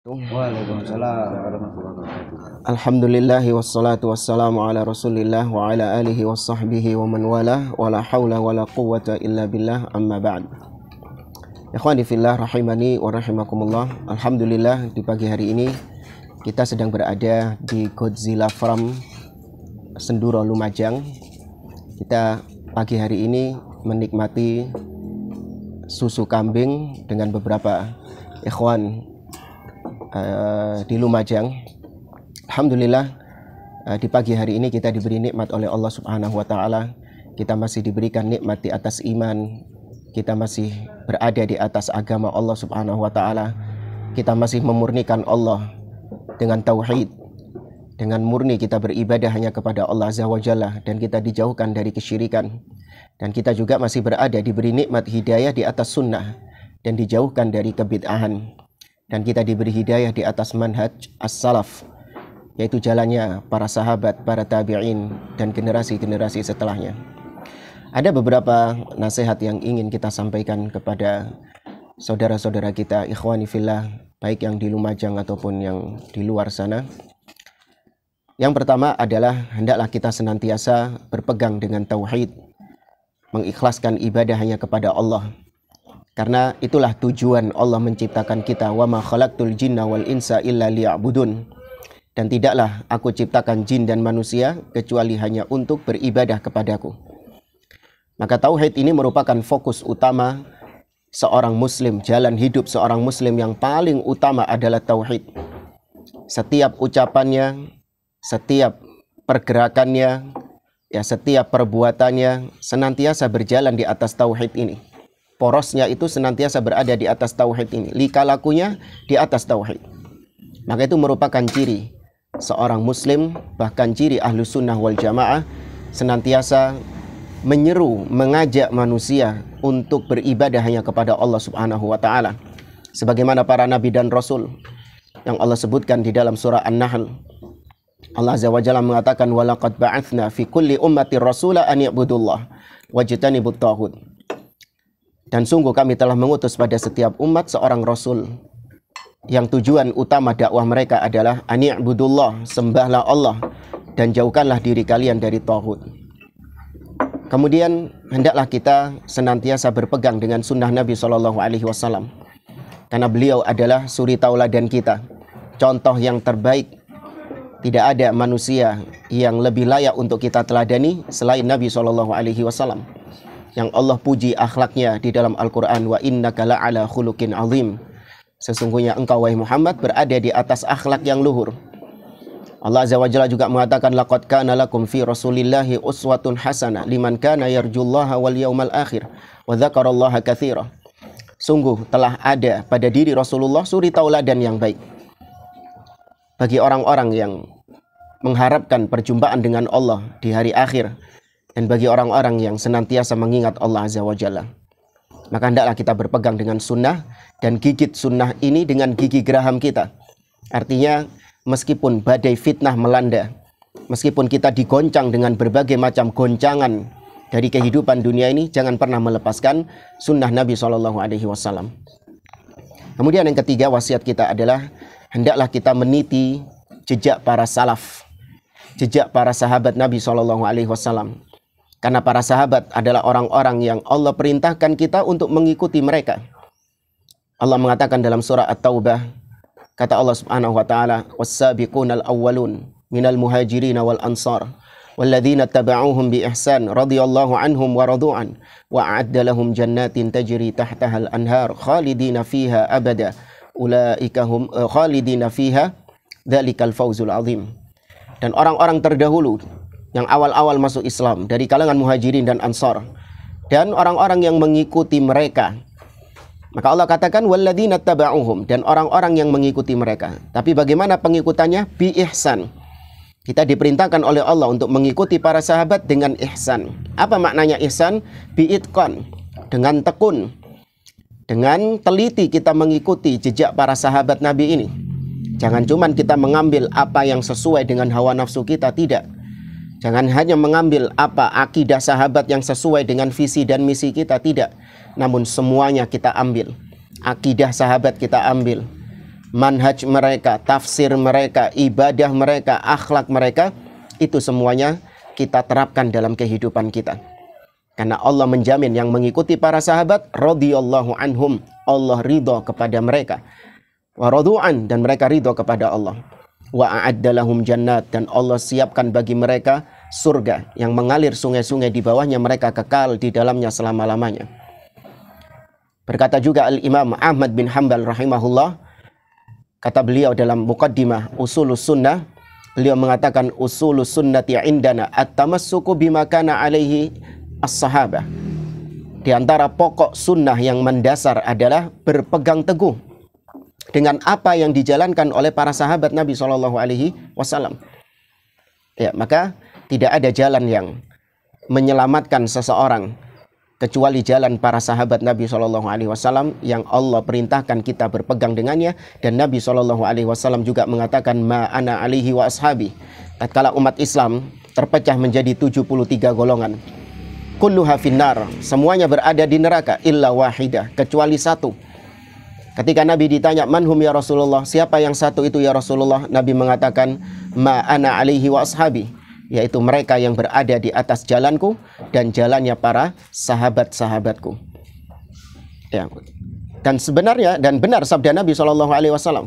Waalaikumsalam warahmatullahi wabarakatuh. Alhamdulillahi wassalatu wassalamu ala rasulillah wa ala alihi wa sahbihi wa man wala wa la hawla wa la quwwata illa billah amma ba'd. Ikhwani fillah rahimani wa rahimakumullah. Alhamdulillah di pagi hari ini kita sedang berada di Godzilla Farm Senduro Lumajang. Kita pagi hari ini menikmati susu kambing dengan beberapa ikhwan di Lumajang. Alhamdulillah di pagi hari ini kita diberi nikmat oleh Allah Subhanahu wa taala. Kita masih diberikan nikmat di atas iman. Kita masih berada di atas agama Allah Subhanahu wa taala. Kita masih memurnikan Allah dengan tauhid. Dengan murni kita beribadah hanya kepada Allah Azza wa Jalla dan kita dijauhkan dari kesyirikan. Dan kita juga masih berada diberi nikmat hidayah di atas sunnah dan dijauhkan dari kebid'ahan. Dan kita diberi hidayah di atas manhaj as-salaf, yaitu jalannya para sahabat, para tabi'in, dan generasi-generasi setelahnya. Ada beberapa nasihat yang ingin kita sampaikan kepada saudara-saudara kita, ikhwani fillah, baik yang di Lumajang ataupun yang di luar sana. Yang pertama adalah hendaklah kita senantiasa berpegang dengan tauhid, mengikhlaskan ibadah hanya kepada Allah. Karena itulah tujuan Allah menciptakan kita. Wa ma khalaqtul jinna wal insa illa liya'budun. Dan tidaklah aku ciptakan jin dan manusia kecuali hanya untuk beribadah kepadaku. Maka tauhid ini merupakan fokus utama seorang muslim. Jalan hidup seorang muslim yang paling utama adalah tauhid. Setiap ucapannya, setiap pergerakannya, setiap perbuatannya senantiasa berjalan di atas tauhid ini. Porosnya itu senantiasa berada di atas tauhid ini. Lika lakunya di atas tauhid. Maka itu merupakan ciri seorang muslim, bahkan ciri ahlu sunnah wal jamaah, senantiasa menyeru, mengajak manusia untuk beribadah hanya kepada Allah Subhanahu wa ta'ala. Sebagaimana para nabi dan rasul yang Allah sebutkan di dalam surah An-Nahl. Allah Azza wa Jalla mengatakan, walaqad ba'athna fi kulli ummati rasula an ya'budullah wajtanibut taghut. Dan sungguh kami telah mengutus pada setiap umat seorang rasul yang tujuan utama dakwah mereka adalah ani'budullah, sembahlah Allah dan jauhkanlah diri kalian dari taghut. Kemudian hendaklah kita senantiasa berpegang dengan sunnah Nabi SAW, karena beliau adalah suri tauladan kita, contoh yang terbaik. Tidak ada manusia yang lebih layak untuk kita teladani selain Nabi SAW, yang Allah puji akhlaknya di dalam Al-Quran. Wa innaka la'ala khuluqin azim. Sesungguhnya engkau wahai Muhammad berada di atas akhlak yang luhur. Allah Azza wa Jalla juga mengatakan, laqad kana lakum fi rasulillahi uswatun hasanah liman kana yarjullaha wal yawmal akhir wa dzakarallaha katsira. Sungguh telah ada pada diri Rasulullah suri tauladan yang baik bagi orang-orang yang mengharapkan perjumpaan dengan Allah di hari akhir, dan bagi orang-orang yang senantiasa mengingat Allah Azza wa Jalla. Maka hendaklah kita berpegang dengan sunnah dan gigit sunnah ini dengan gigi geraham kita. Artinya meskipun badai fitnah melanda, meskipun kita digoncang dengan berbagai macam goncangan dari kehidupan dunia ini, jangan pernah melepaskan sunnah Nabi SAW. Kemudian yang ketiga, wasiat kita adalah hendaklah kita meniti jejak para salaf, jejak para sahabat Nabi SAW. Karena para sahabat adalah orang-orang yang Allah perintahkan kita untuk mengikuti mereka. Allah mengatakan dalam surah At-Taubah, kata Allah Subhanahu wa taala, was-sabiqunal awwalun minal muhajirin wal ansar walladzina tabauhum bi ihsan radhiyallahu anhum wa radu'an wa a'adda lahum jannatin tajri tahtaha al-anhar khalidina fiha abada ulaika hum khalidina fiha dzalikal fawzul azim. Dan orang-orang terdahulu yang awal-awal masuk Islam dari kalangan muhajirin dan ansar, dan orang-orang yang mengikuti mereka. Maka Allah katakan walladzina tabauhum, dan orang-orang yang mengikuti mereka. Tapi bagaimana pengikutannya? Bi ihsan. Kita diperintahkan oleh Allah untuk mengikuti para sahabat dengan ihsan. Apa maknanya ihsan? Bi itqan, dengan tekun, dengan teliti kita mengikuti jejak para sahabat Nabi ini. Jangan cuman kita mengambil apa yang sesuai dengan hawa nafsu kita, tidak. Jangan hanya mengambil apa akidah sahabat yang sesuai dengan visi dan misi kita, tidak. Namun semuanya kita ambil. Akidah sahabat kita ambil. manhaj mereka, tafsir mereka, ibadah mereka, akhlak mereka, itu semuanya kita terapkan dalam kehidupan kita. Karena Allah menjamin yang mengikuti para sahabat, radhiyallahu anhum, Allah ridho kepada mereka. Wa radu'an, dan mereka ridho kepada Allah. Wa a'adda lahum jannat, dan Allah siapkan bagi mereka surga yang mengalir sungai-sungai di bawahnya, mereka kekal di dalamnya selama-lamanya. Berkata juga Al-Imam Ahmad bin Hanbal rahimahullah, kata beliau dalam Muqaddimah Usulus Sunnah, beliau mengatakan usulus sunnati indana at-tamassuku bima kana alaihi as-sahabah. Di antara pokok sunnah yang mendasar adalah berpegang teguh dengan apa yang dijalankan oleh para sahabat Nabi SAW. Ya, maka tidak ada jalan yang menyelamatkan seseorang kecuali jalan para sahabat Nabi SAW yang Allah perintahkan kita berpegang dengannya. Dan Nabi SAW juga mengatakan ma ana alihi wa ashabi. Tatkala umat Islam terpecah menjadi 73 golongan, kulluha finnar, semuanya berada di neraka illa wahidah, kecuali satu. Ketika Nabi ditanya manhum ya Rasulullah, siapa yang satu itu ya Rasulullah, Nabi mengatakan ma ana alaihi wa ashabi, yaitu mereka yang berada di atas jalanku dan jalannya para sahabat-sahabatku. Ya. Dan sebenarnya dan benar sabda Nabi SAW.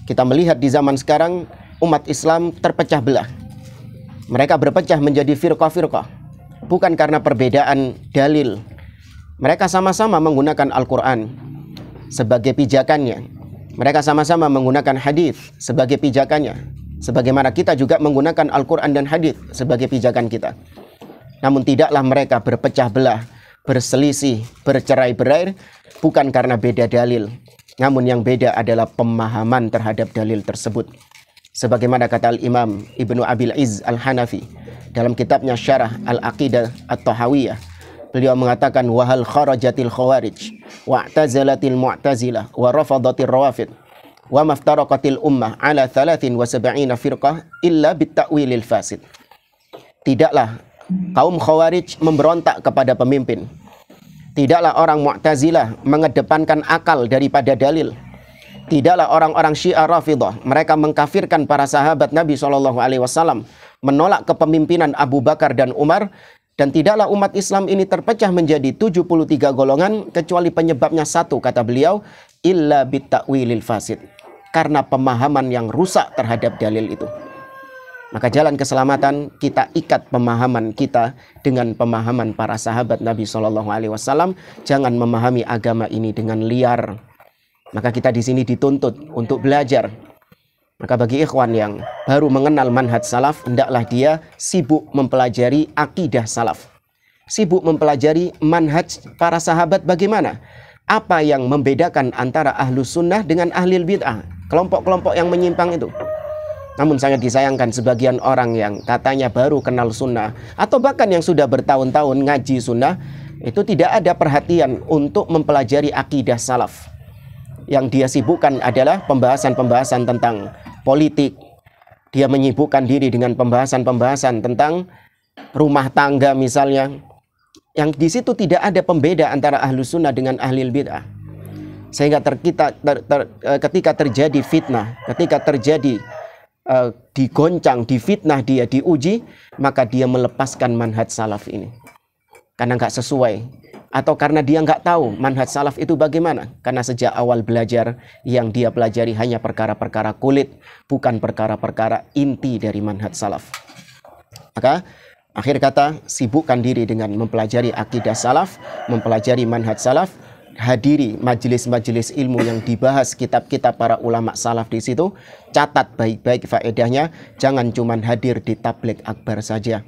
Kita melihat di zaman sekarang umat Islam terpecah belah. Mereka berpecah menjadi firqah-firqah. Bukan karena perbedaan dalil. Mereka sama-sama menggunakan Al-Quran sebagai pijakannya. Mereka sama-sama menggunakan hadis sebagai pijakannya. Sebagaimana kita juga menggunakan Al-Quran dan hadis sebagai pijakan kita. Namun tidaklah mereka berpecah belah, berselisih, bercerai-berai, bukan karena beda dalil. Namun yang beda adalah pemahaman terhadap dalil tersebut. Sebagaimana kata Al-Imam Ibnu Abil Izz Al-Hanafi dalam kitabnya Syarah Al-Aqidah At-Tahawiyah, beliau mengatakan wahal kharajatil khawarij wa'tazalatil mu'tazilah wa rafadatil rawafid wa maftaraqatil ummah ala 73 firqah illa bitta'wilil fasid. Tidaklah kaum khawarij memberontak kepada pemimpin. Tidaklah orang Mu'tazilah mengedepankan akal daripada dalil. Tidaklah orang-orang Syiah Rafidah mereka mengkafirkan para sahabat Nabi SAW, menolak kepemimpinan Abu Bakar dan Umar. Dan tidaklah umat Islam ini terpecah menjadi 73 golongan kecuali penyebabnya satu, kata beliau, illa bitta'wilil fasid, karena pemahaman yang rusak terhadap dalil itu. Maka jalan keselamatan kita ikat pemahaman kita dengan pemahaman para sahabat Nabi SAW. Jangan memahami agama ini dengan liar. Maka kita di sini dituntut untuk belajar. Maka bagi ikhwan yang baru mengenal manhaj salaf, hendaklah dia sibuk mempelajari akidah salaf. Sibuk mempelajari manhaj para sahabat bagaimana. Apa yang membedakan antara ahlus sunnah dengan ahlil bid'ah. Kelompok-kelompok yang menyimpang itu. Namun sangat disayangkan sebagian orang yang katanya baru kenal sunnah, atau bahkan yang sudah bertahun-tahun ngaji sunnah, itu tidak ada perhatian untuk mempelajari akidah salaf. Yang dia sibukkan adalah pembahasan-pembahasan tentang politik. Dia menyibukkan diri dengan pembahasan-pembahasan tentang rumah tangga misalnya. Yang di situ tidak ada pembeda antara ahlus sunnah dengan ahlil bid'ah. Sehingga ketika terjadi fitnah, ketika terjadi digoncang, difitnah dia, diuji, maka dia melepaskan manhaj salaf ini. Karena nggak sesuai. Atau karena dia nggak tahu manhaj salaf itu bagaimana. Karena sejak awal belajar, yang dia pelajari hanya perkara-perkara kulit, bukan perkara-perkara inti dari manhaj salaf. Maka akhir kata, sibukkan diri dengan mempelajari akidah salaf, mempelajari manhaj salaf, hadiri majelis-majelis ilmu yang dibahas kitab-kitab para ulama salaf di situ, catat baik-baik faedahnya, jangan cuma hadir di tabligh akbar saja.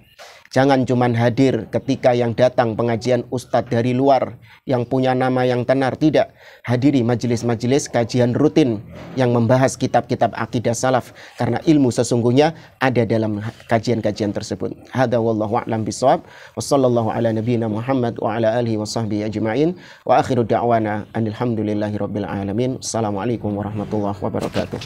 Jangan cuma hadir ketika yang datang pengajian ustadz dari luar yang punya nama yang tenar. Tidak. Hadiri majelis-majelis kajian rutin yang membahas kitab-kitab akidah salaf. Karena ilmu sesungguhnya ada dalam kajian-kajian tersebut. Hadza wallahu a'lam bishawab. Wassallallahu ala nabiyyina Muhammad wa ala alihi wa sahbihi ajma'in. Wa akhiru da'wana anilhamdulillahi rabbil alamin. Assalamualaikum warahmatullahi wabarakatuh.